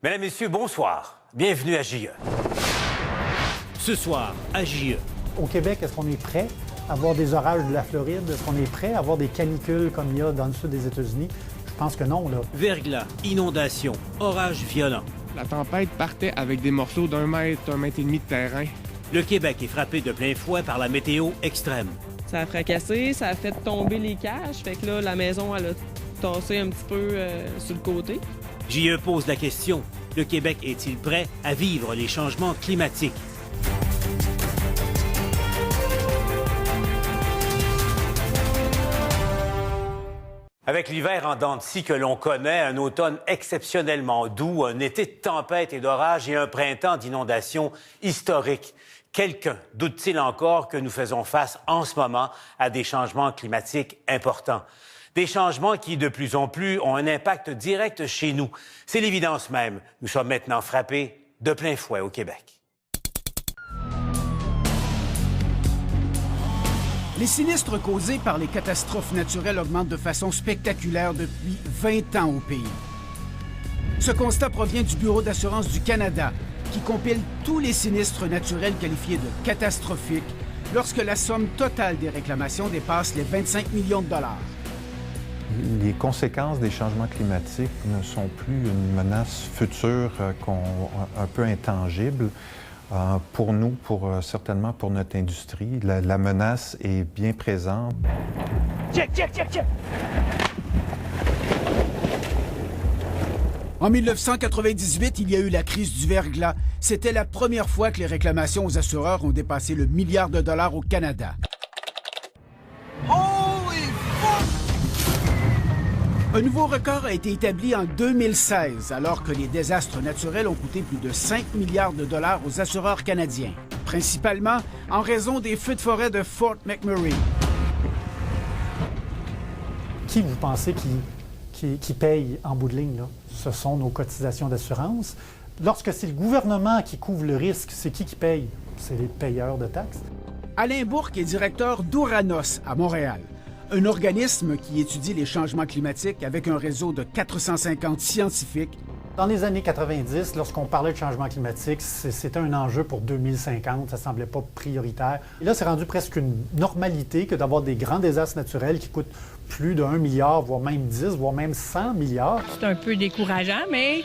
Mesdames, Messieurs, bonsoir. Bienvenue à JE. Ce soir, à JE. Au Québec, est-ce qu'on est prêt à avoir des orages de la Floride? Est-ce qu'on est prêt à avoir des canicules comme il y a dans le sud des États-Unis? Je pense que non, là. Verglas, inondations, orages violents. La tempête partait avec des morceaux d'1 mètre, 1 mètre et demi de terrain. Le Québec est frappé de plein fouet par la météo extrême. Ça a fracassé, ça a fait tomber les cages. Fait que là, la maison, elle a tassé un petit peu sur le côté. JE pose la question, le Québec est-il prêt à vivre les changements climatiques? Avec l'hiver en dents de scie que l'on connaît, un automne exceptionnellement doux, un été de tempête et d'orage et un printemps d'inondations historiques. Quelqu'un doute-t-il encore que nous faisons face en ce moment à des changements climatiques importants? Des changements qui, de plus en plus, ont un impact direct chez nous. C'est l'évidence même. Nous sommes maintenant frappés de plein fouet au Québec. Les sinistres causés par les catastrophes naturelles augmentent de façon spectaculaire depuis 20 ans au pays. Ce constat provient du Bureau d'assurance du Canada, qui compile tous les sinistres naturels qualifiés de catastrophiques lorsque la somme totale des réclamations dépasse les 25 millions de dollars. Les conséquences des changements climatiques ne sont plus une menace future un peu intangible. Pour nous, certainement pour notre industrie, la menace est bien présente. Check! En 1998, il y a eu la crise du verglas. C'était la première fois que les réclamations aux assureurs ont dépassé le milliard de dollars au Canada. Un nouveau record a été établi en 2016, alors que les désastres naturels ont coûté plus de 5 milliards de dollars aux assureurs canadiens, principalement en raison des feux de forêt de Fort McMurray. Qui vous pensez qui paye en bout de ligne, là? Ce sont nos cotisations d'assurance. Lorsque c'est le gouvernement qui couvre le risque, c'est qui paye? C'est les payeurs de taxes. Alain Bourque est directeur d'Ouranos à Montréal, un organisme qui étudie les changements climatiques avec un réseau de 450 scientifiques. Dans les années 90, lorsqu'on parlait de changement climatique, c'était un enjeu pour 2050, ça ne semblait pas prioritaire. Et là, c'est rendu presque une normalité que d'avoir des grands désastres naturels qui coûtent plus de 1 milliard, voire même 10, voire même 100 milliards. C'est un peu décourageant, mais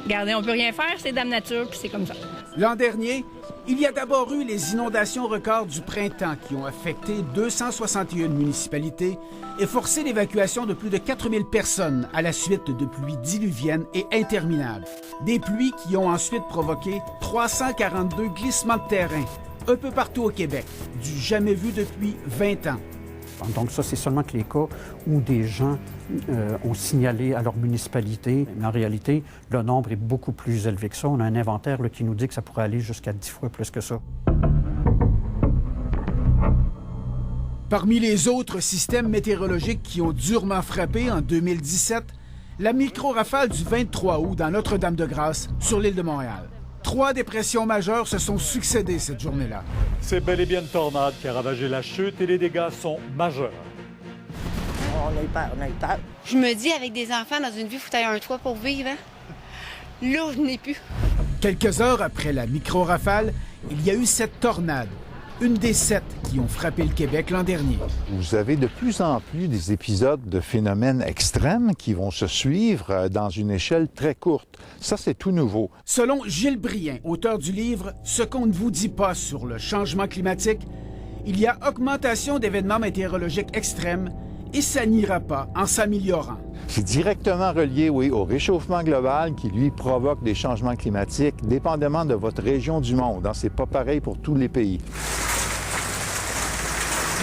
regardez, on ne peut rien faire, c'est Dame Nature, puis c'est comme ça. L'an dernier, il y a d'abord eu les inondations records du printemps qui ont affecté 261 municipalités et forcé l'évacuation de plus de 4000 personnes à la suite de pluies diluviennes et interminables. Des pluies qui ont ensuite provoqué 342 glissements de terrain un peu partout au Québec, du jamais vu depuis 20 ans. Donc ça, c'est seulement que les cas où des gens ont signalé à leur municipalité. Mais en réalité, le nombre est beaucoup plus élevé que ça. On a un inventaire là, qui nous dit que ça pourrait aller jusqu'à 10 fois plus que ça. Parmi les autres systèmes météorologiques qui ont durement frappé en 2017, la micro-rafale du 23 août dans Notre-Dame-de-Grâce, sur l'île de Montréal. 3 dépressions majeures se sont succédées cette journée-là. C'est bel et bien une tornade qui a ravagé la chute et les dégâts sont majeurs. On a eu peur. Je me dis, avec des enfants dans une vie, il faut avoir un toit pour vivre. Hein? Là, je n'ai plus. Quelques heures après la micro-rafale, il y a eu cette tornade, une des 7 qui ont frappé le Québec l'an dernier. Vous avez de plus en plus des épisodes de phénomènes extrêmes qui vont se suivre dans une échelle très courte. Ça, c'est tout nouveau. Selon Gilles Brien, auteur du livre « Ce qu'on ne vous dit pas sur le changement climatique », il y a augmentation d'événements météorologiques extrêmes et ça n'ira pas en s'améliorant. C'est directement relié, oui, au réchauffement global qui, lui, provoque des changements climatiques dépendamment de votre région du monde. C'est pas pareil pour tous les pays.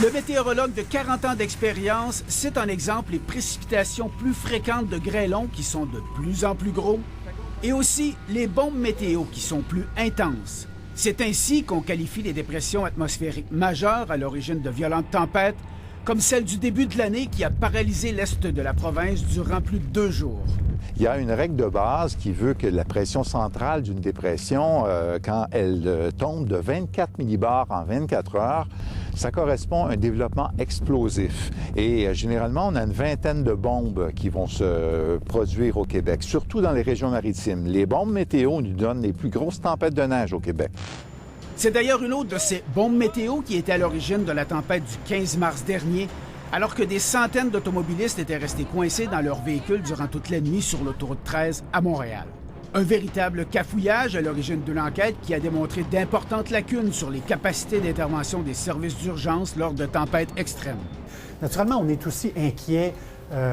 Le météorologue de 40 ans d'expérience cite en exemple les précipitations plus fréquentes de grêlons qui sont de plus en plus gros et aussi les bombes météo qui sont plus intenses. C'est ainsi qu'on qualifie les dépressions atmosphériques majeures à l'origine de violentes tempêtes, comme celle du début de l'année qui a paralysé l'est de la province durant plus de 2 jours. Il y a une règle de base qui veut que la pression centrale d'une dépression, quand elle tombe de 24 millibars en 24 heures, ça correspond à un développement explosif. Et généralement, on a une vingtaine de bombes qui vont se produire au Québec, surtout dans les régions maritimes. Les bombes météo nous donnent les plus grosses tempêtes de neige au Québec. C'est d'ailleurs une autre de ces bombes météo qui était à l'origine de la tempête du 15 mars dernier, alors que des centaines d'automobilistes étaient restés coincés dans leurs véhicules durant toute la nuit sur l'autoroute 13 à Montréal. Un véritable cafouillage à l'origine de l'enquête qui a démontré d'importantes lacunes sur les capacités d'intervention des services d'urgence lors de tempêtes extrêmes. Naturellement, on est aussi inquiet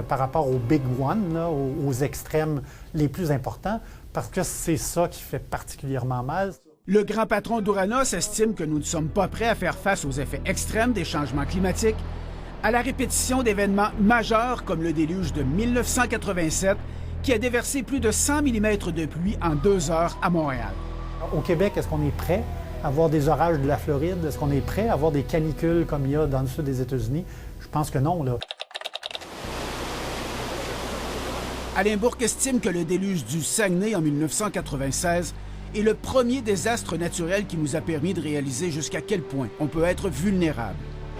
par rapport aux big ones, là, aux extrêmes les plus importants, parce que c'est ça qui fait particulièrement mal. Le grand patron d'Ouranos estime que nous ne sommes pas prêts à faire face aux effets extrêmes des changements climatiques, à la répétition d'événements majeurs comme le déluge de 1987, qui a déversé plus de 100 mm de pluie en 2 heures à Montréal. Au Québec, est-ce qu'on est prêt à avoir des orages de la Floride? Est-ce qu'on est prêt à avoir des canicules comme il y a dans le sud des États-Unis? Je pense que non, là. Alain Bourque estime que le déluge du Saguenay en 1996 est le premier désastre naturel qui nous a permis de réaliser jusqu'à quel point on peut être vulnérable.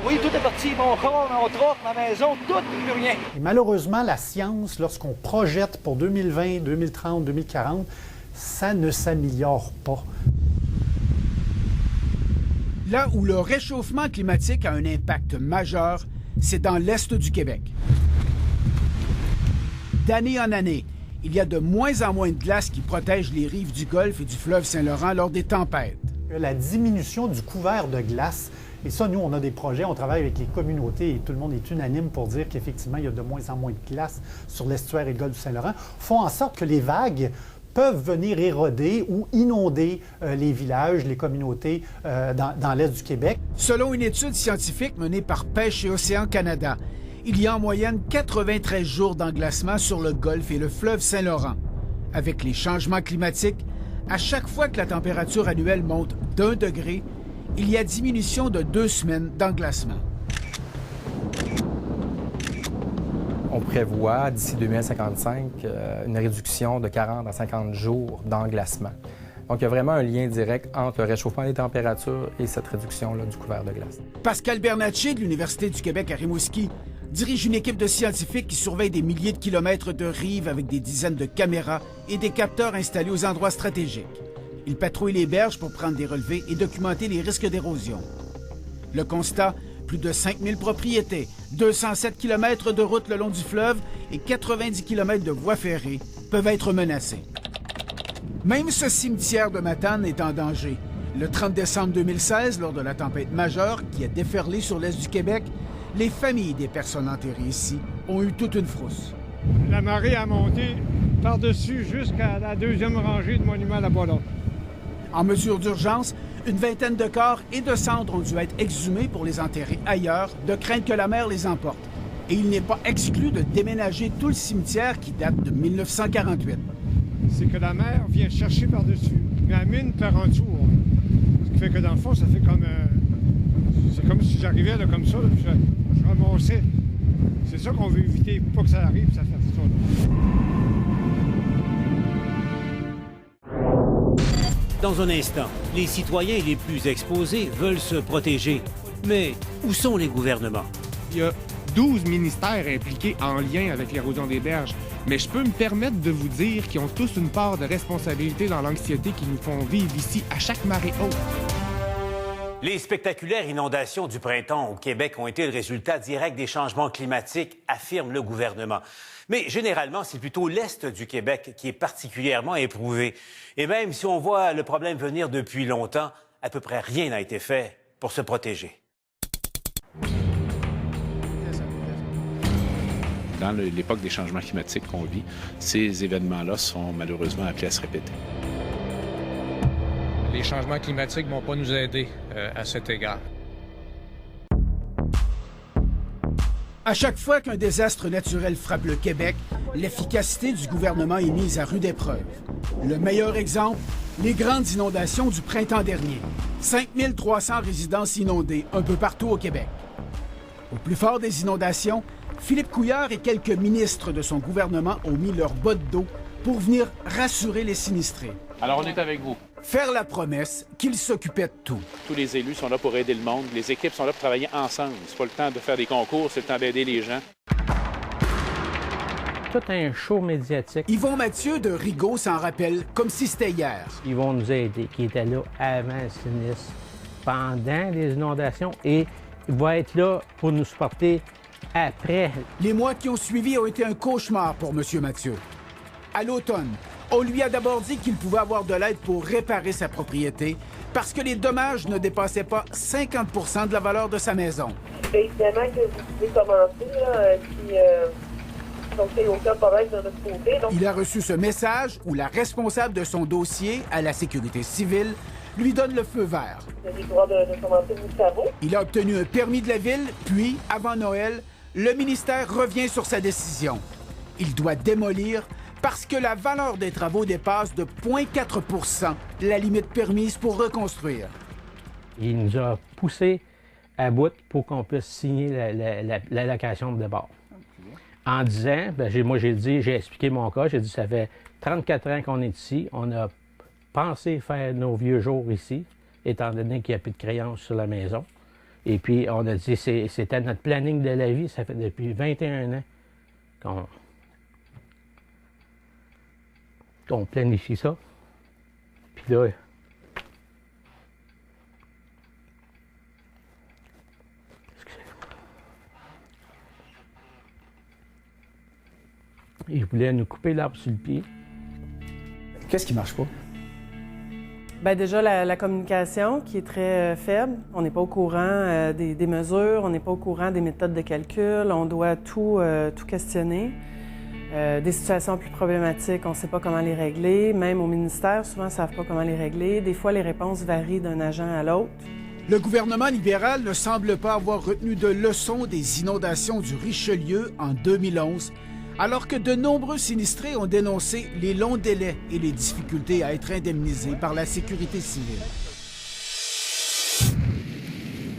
Oui, tout est parti, mon corps, mon troc, ma maison, tout, plus rien. Et malheureusement, la science, lorsqu'on projette pour 2020, 2030, 2040, ça ne s'améliore pas. Là où le réchauffement climatique a un impact majeur, c'est dans l'est du Québec. D'année en année, il y a de moins en moins de glace qui protègent les rives du Golfe et du fleuve Saint-Laurent lors des tempêtes. La diminution du couvert de glace, et ça, nous, on a des projets, on travaille avec les communautés et tout le monde est unanime pour dire qu'effectivement, il y a de moins en moins de glace sur l'estuaire et le golfe du Saint-Laurent, font en sorte que les vagues peuvent venir éroder ou inonder les villages, les communautés dans l'est du Québec. Selon une étude scientifique menée par Pêche et Océan Canada, il y a en moyenne 93 jours d'englacement sur le golfe et le fleuve Saint-Laurent. Avec les changements climatiques, à chaque fois que la température annuelle monte d'1 degré, il y a diminution de 2 semaines d'englacement. On prévoit d'ici 2055 une réduction de 40 à 50 jours d'englacement. Donc, il y a vraiment un lien direct entre le réchauffement des températures et cette réduction-là du couvert de glace. Pascal Bernatchez de l'Université du Québec à Rimouski dirige une équipe de scientifiques qui surveille des milliers de kilomètres de rives avec des dizaines de caméras et des capteurs installés aux endroits stratégiques. Ils patrouillent les berges pour prendre des relevés et documenter les risques d'érosion. Le constat, plus de 5000 propriétés, 207 km de routes le long du fleuve et 90 km de voies ferrées peuvent être menacés. Même ce cimetière de Matane est en danger. Le 30 décembre 2016, lors de la tempête majeure qui a déferlé sur l'est du Québec, les familles des personnes enterrées ici ont eu toute une frousse. La marée a monté par-dessus jusqu'à la 2e rangée de monuments à la Bois-Longue. En mesure d'urgence, une vingtaine de corps et de cendres ont dû être exhumés pour les enterrer ailleurs, de crainte que la mer les emporte. Et il n'est pas exclu de déménager tout le cimetière qui date de 1948. C'est que la mer vient chercher par-dessus, mais elle mine par en dessous. Ce qui fait que dans le fond, ça fait comme... c'est comme si j'arrivais là, comme ça, là, je ramassais. C'est ça qu'on veut éviter, pas que ça arrive, ça fait ça. Là. Dans un instant, les citoyens les plus exposés veulent se protéger. Mais où sont les gouvernements? Il y a 12 ministères impliqués en lien avec l'érosion des berges. Mais je peux me permettre de vous dire qu'ils ont tous une part de responsabilité dans l'anxiété qu'ils nous font vivre ici à chaque marée haute. Les spectaculaires inondations du printemps au Québec ont été le résultat direct des changements climatiques, affirme le gouvernement. Mais généralement, c'est plutôt l'Est du Québec qui est particulièrement éprouvé. Et même si on voit le problème venir depuis longtemps, à peu près rien n'a été fait pour se protéger. Dans l'époque des changements climatiques qu'on vit, ces événements-là sont malheureusement appelés à se répéter. Les changements climatiques ne vont pas nous aider à cet égard. À chaque fois qu'un désastre naturel frappe le Québec, l'efficacité du gouvernement est mise à rude épreuve. Le meilleur exemple, les grandes inondations du printemps dernier. 5300 résidences inondées un peu partout au Québec. Au plus fort des inondations, Philippe Couillard et quelques ministres de son gouvernement ont mis leur botte d'eau pour venir rassurer les sinistrés. Alors, on est avec vous. Faire la promesse qu'ils s'occupaient de tout. Tous les élus sont là pour aider le monde. Les équipes sont là pour travailler ensemble. C'est pas le temps de faire des concours, c'est le temps d'aider les gens. Tout un show médiatique. Yvon Mathieu de Rigaud s'en rappelle comme si c'était hier. Ils vont nous aider, qui était là avant le sinistre, pendant les inondations, et il va être là pour nous supporter après. Les mois qui ont suivi ont été un cauchemar pour M. Mathieu. À l'automne, on lui a d'abord dit qu'il pouvait avoir de l'aide pour réparer sa propriété parce que les dommages ne dépassaient pas 50 % de la valeur de sa maison. Évidemment que vous pouvez commencer, là, donc il n'y a aucun problème de notre côté. Donc... Il a reçu ce message où la responsable de son dossier à la sécurité civile lui donne le feu vert. Vous avez le droit de commencer vos travaux. Il a obtenu un permis de la ville, puis, avant Noël, le ministère revient sur sa décision. Il doit démolir parce que la valeur des travaux dépasse de 0,4 % la limite permise pour reconstruire. Il nous a poussé à bout pour qu'on puisse signer la location de départ. En disant, j'ai expliqué mon cas, j'ai dit ça fait 34 ans qu'on est ici, on a pensé faire nos vieux jours ici, étant donné qu'il n'y a plus de créances sur la maison. Et puis on a dit, c'était notre planning de la vie, ça fait depuis 21 ans qu'on planifie ça. Puis là, il voulait nous couper l'arbre sur le pied. Qu'est-ce qui marche pas? Bien, déjà, la communication qui est très faible. On n'est pas au courant des mesures, on n'est pas au courant des méthodes de calcul, on doit tout questionner. Des situations plus problématiques, on ne sait pas comment les régler. Même au ministère, souvent, ils ne savent pas comment les régler. Des fois, les réponses varient d'un agent à l'autre. Le gouvernement libéral ne semble pas avoir retenu de leçon des inondations du Richelieu en 2011, alors que de nombreux sinistrés ont dénoncé les longs délais et les difficultés à être indemnisés par la sécurité civile.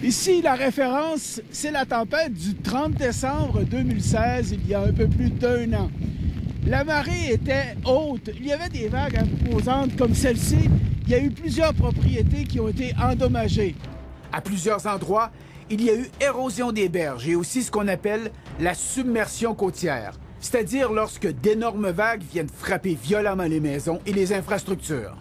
Ici, la référence, c'est la tempête du 30 décembre 2016, il y a un peu plus d'1 an. La marée était haute, il y avait des vagues imposantes comme celle-ci. Il y a eu plusieurs propriétés qui ont été endommagées. À plusieurs endroits, il y a eu érosion des berges et aussi ce qu'on appelle la submersion côtière, c'est-à-dire lorsque d'énormes vagues viennent frapper violemment les maisons et les infrastructures.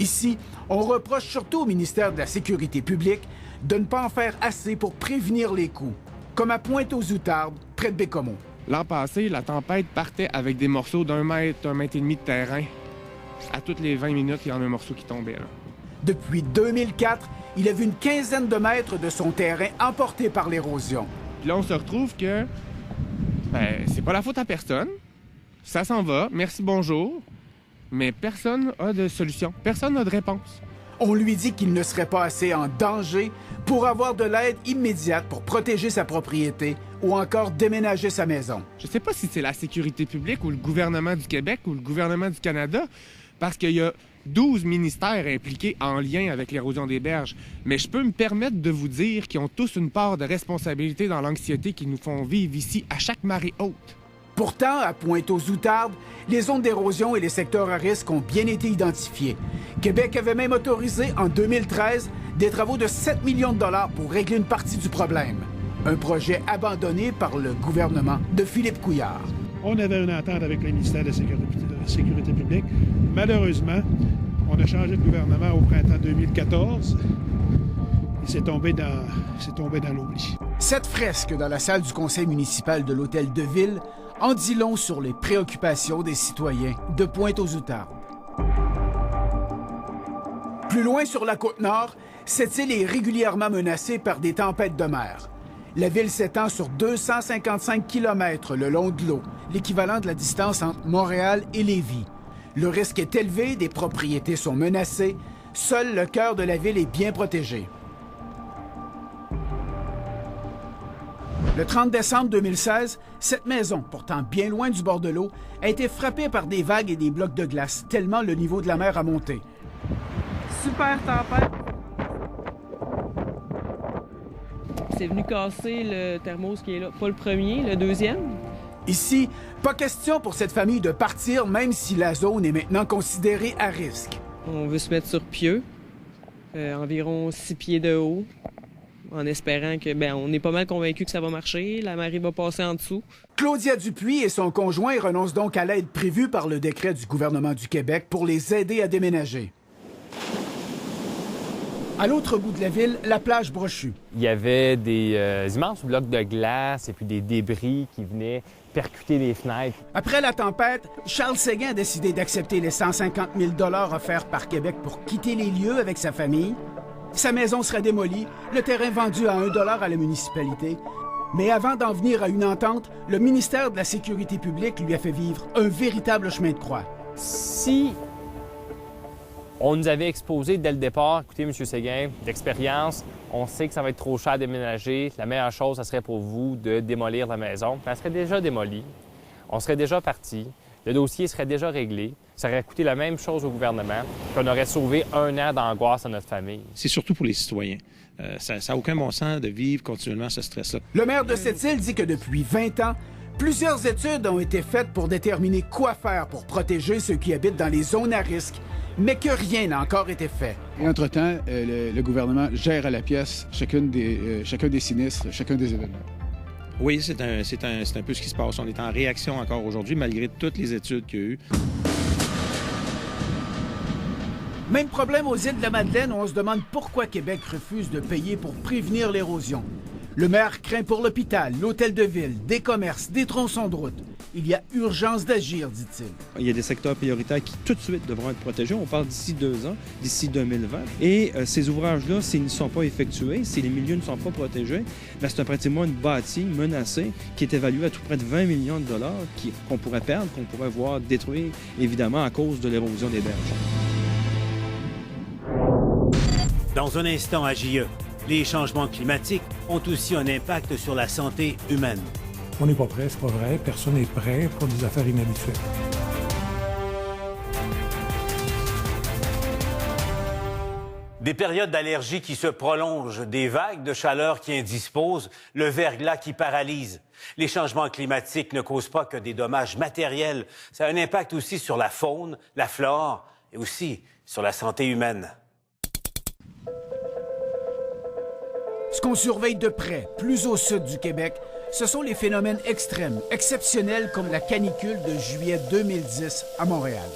Ici, on reproche surtout au ministère de la Sécurité publique de ne pas en faire assez pour prévenir les coups, comme à Pointe-aux-Outardes, près de Bécomo. L'an passé, la tempête partait avec des morceaux d'1 mètre, 1,5 mètre de terrain. À toutes les 20 minutes, il y en a un morceau qui tombait. Là. Depuis 2004, il a vu une quinzaine de mètres de son terrain emporté par l'érosion. Puis là, on se retrouve que c'est pas la faute à personne. Ça s'en va, merci, bonjour. Mais personne n'a de solution, personne n'a de réponse. On lui dit qu'il ne serait pas assez en danger pour avoir de l'aide immédiate pour protéger sa propriété ou encore déménager sa maison. Je sais pas si c'est la sécurité publique ou le gouvernement du Québec ou le gouvernement du Canada, parce qu'il y a 12 ministères impliqués en lien avec l'érosion des berges. Mais je peux me permettre de vous dire qu'ils ont tous une part de responsabilité dans l'anxiété qu'ils nous font vivre ici à chaque marée haute. Pourtant, à Pointe-aux-Outardes, les zones d'érosion et les secteurs à risque ont bien été identifiés. Québec avait même autorisé, en 2013, des travaux de 7 millions de dollars pour régler une partie du problème. Un projet abandonné par le gouvernement de Philippe Couillard. On avait une entente avec le ministère de la Sécurité publique. Malheureusement, on a changé de gouvernement au printemps 2014. Et c'est tombé dans l'oubli. Cette fresque dans la salle du conseil municipal de l'Hôtel de Ville en dit long sur les préoccupations des citoyens de Pointe-aux-Outardes. Plus loin sur la Côte-Nord, cette île est régulièrement menacée par des tempêtes de mer. La ville s'étend sur 255 km le long de l'eau, l'équivalent de la distance entre Montréal et Lévis. Le risque est élevé, des propriétés sont menacées. Seul le cœur de la ville est bien protégé. Le 30 décembre 2016, cette maison, pourtant bien loin du bord de l'eau, a été frappée par des vagues et des blocs de glace, tellement le niveau de la mer a monté. Super tempête. c'est venu casser le thermos qui est là. Pas le premier, le deuxième. Ici, pas question pour cette famille de partir, même si la zone est maintenant considérée à risque. On veut se mettre sur pied, environ 6 pieds de haut, en espérant que, on est pas mal convaincus que ça va marcher. La marée va passer en dessous. Claudia Dupuis et son conjoint renoncent donc à l'aide prévue par le décret du gouvernement du Québec pour les aider à déménager. À l'autre bout de la ville, la plage Brochu. Il y avait des immenses blocs de glace et puis des débris qui venaient percuter les fenêtres. Après la tempête, Charles Séguin a décidé d'accepter les 150 000 $ offerts par Québec pour quitter les lieux avec sa famille. Sa maison serait démolie, le terrain vendu à 1 $ à la municipalité. Mais avant d'en venir à une entente, le ministère de la Sécurité publique lui a fait vivre un véritable chemin de croix. Si on nous avait exposé dès le départ, écoutez, M. Séguin, d'expérience, on sait que ça va être trop cher à déménager. La meilleure chose, ça serait pour vous de démolir la maison. Elle serait déjà démolie. On serait déjà parti. Le dossier serait déjà réglé. Ça aurait coûté la même chose au gouvernement. Puis on aurait sauvé 1 an d'angoisse à notre famille. C'est surtout pour les citoyens. Ça n'a aucun bon sens de vivre continuellement ce stress-là. Le maire de cette île dit que depuis 20 ans, plusieurs études ont été faites pour déterminer quoi faire pour protéger ceux qui habitent dans les zones à risque, mais que rien n'a encore été fait. Et entre-temps, le gouvernement gère à la pièce chacun des sinistres, chacun des événements. Oui, c'est un peu ce qui se passe. On est en réaction encore aujourd'hui, malgré toutes les études qu'il y a eu. Même problème aux îles de la Madeleine où on se demande pourquoi Québec refuse de payer pour prévenir l'érosion. Le maire craint pour l'hôpital, l'hôtel de ville, des commerces, des tronçons de route. Il y a urgence d'agir, dit-il. Il y a des secteurs prioritaires qui tout de suite devront être protégés. On parle d'ici 2 ans, d'ici 2020. Et ces ouvrages-là, s'ils ne sont pas effectués, si les milieux ne sont pas protégés, c'est un pratiquement une bâtie menacée qui est évaluée à tout près de 20 millions de dollars qu'on pourrait perdre, qu'on pourrait voir détruire, évidemment, à cause de l'érosion des berges. Dans un instant à JE, les changements climatiques ont aussi un impact sur la santé humaine. On n'est pas prêt, c'est pas vrai. Personne n'est prêt pour des affaires inhabituelles. Des périodes d'allergie qui se prolongent, des vagues de chaleur qui indisposent, le verglas qui paralyse. Les changements climatiques ne causent pas que des dommages matériels. Ça a un impact aussi sur la faune, la flore et aussi sur la santé humaine. Ce qu'on surveille de près, plus au sud du Québec, ce sont les phénomènes extrêmes, exceptionnels comme la canicule de juillet 2010 à Montréal.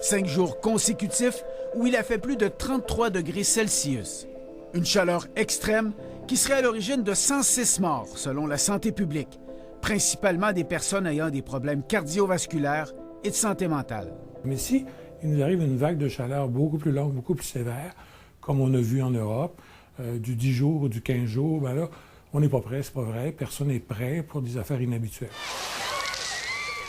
5 jours consécutifs où il a fait plus de 33 degrés Celsius. Une chaleur extrême qui serait à l'origine de 106 morts, selon la santé publique, principalement des personnes ayant des problèmes cardiovasculaires et de santé mentale. Mais si il nous arrive une vague de chaleur beaucoup plus longue, beaucoup plus sévère, comme on a vu en Europe, du 10 jours ou du 15 jours, bien là, on n'est pas prêt, c'est pas vrai. Personne n'est prêt pour des affaires inhabituelles.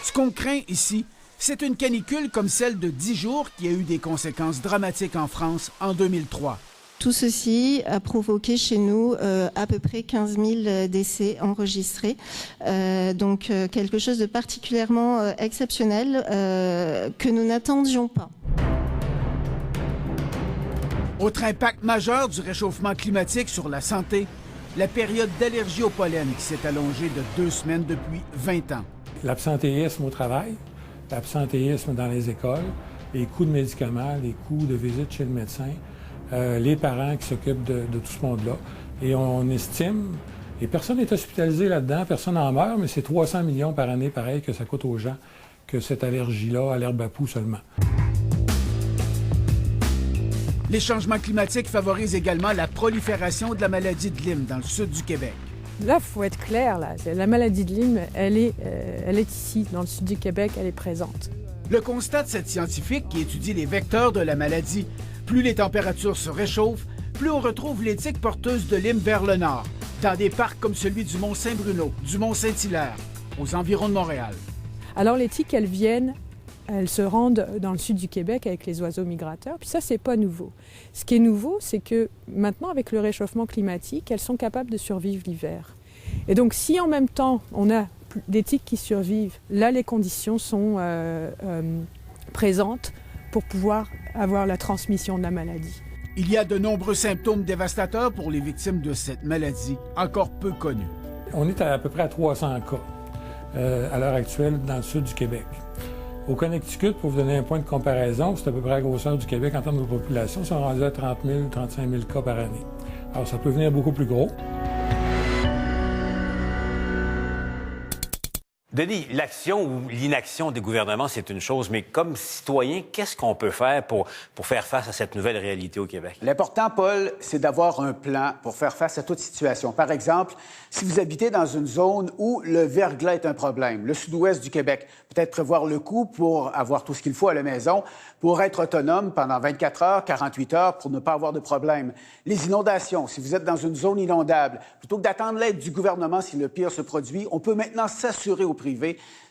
Ce qu'on craint ici, c'est une canicule comme celle de 10 jours qui a eu des conséquences dramatiques en France en 2003. Tout ceci a provoqué chez nous à peu près 15 000 décès enregistrés. Donc quelque chose de particulièrement exceptionnel que nous n'attendions pas. Autre impact majeur du réchauffement climatique sur la santé, la période d'allergie au pollen qui s'est allongée de 2 semaines depuis 20 ans. L'absentéisme au travail, l'absentéisme dans les écoles, les coûts de médicaments, les coûts de visite chez le médecin, les parents qui s'occupent de tout ce monde-là. Et on estime, et personne n'est hospitalisé là-dedans, personne n'en meurt, mais c'est 300 millions par année, pareil, que ça coûte aux gens, que cette allergie-là à l'herbe à poux seulement. Les changements climatiques favorisent également la prolifération de la maladie de Lyme dans le sud du Québec. Là, il faut être clair, là. La maladie de Lyme, elle est ici, dans le sud du Québec, elle est présente. Le constat de cette scientifique qui étudie les vecteurs de la maladie, plus les températures se réchauffent, plus on retrouve les tiques porteuses de Lyme vers le nord, dans des parcs comme celui du Mont-Saint-Bruno, du Mont-Saint-Hilaire, aux environs de Montréal. Alors les tiques, elles se rendent dans le sud du Québec avec les oiseaux migrateurs, puis ça, c'est pas nouveau. Ce qui est nouveau, c'est que maintenant, avec le réchauffement climatique, elles sont capables de survivre l'hiver. Et donc, si en même temps, on a des tiques qui survivent, là, les conditions sont présentes pour pouvoir avoir la transmission de la maladie. Il y a de nombreux symptômes dévastateurs pour les victimes de cette maladie, encore peu connue. On est à peu près à 300 cas à l'heure actuelle dans le sud du Québec. Au Connecticut, pour vous donner un point de comparaison, c'est à peu près la grosseur du Québec en termes de population, ils sont rendus à 30 000, 35 000 cas par année. Alors, ça peut venir beaucoup plus gros. Denis, l'action ou l'inaction des gouvernements, c'est une chose, mais comme citoyen, qu'est-ce qu'on peut faire pour faire face à cette nouvelle réalité au Québec? L'important, Paul, c'est d'avoir un plan pour faire face à toute situation. Par exemple, si vous habitez dans une zone où le verglas est un problème, le sud-ouest du Québec, peut-être prévoir le coup pour avoir tout ce qu'il faut à la maison, pour être autonome pendant 24 heures, 48 heures, pour ne pas avoir de problème. Les inondations, si vous êtes dans une zone inondable, plutôt que d'attendre l'aide du gouvernement si le pire se produit, on peut maintenant s'assurer au privé.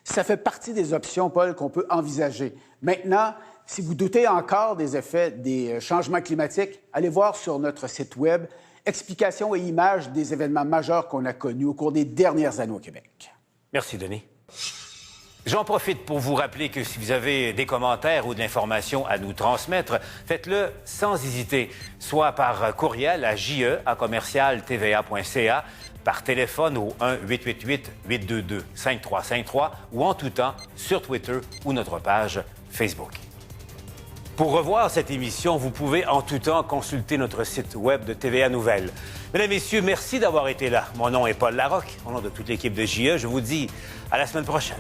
Ça fait partie des options, Paul, qu'on peut envisager. Maintenant, si vous doutez encore des effets des changements climatiques, allez voir sur notre site Web explications et images des événements majeurs qu'on a connus au cours des dernières années au Québec. Merci, Denis. J'en profite pour vous rappeler que si vous avez des commentaires ou de l'information à nous transmettre, faites-le sans hésiter, soit par courriel à je@commercialtva.ca, par téléphone au 1-888-822-5353 ou en tout temps sur Twitter ou notre page Facebook. Pour revoir cette émission, vous pouvez en tout temps consulter notre site web de TVA Nouvelles. Mesdames, Messieurs, merci d'avoir été là. Mon nom est Paul Larocque. Au nom de toute l'équipe de JE, je vous dis à la semaine prochaine.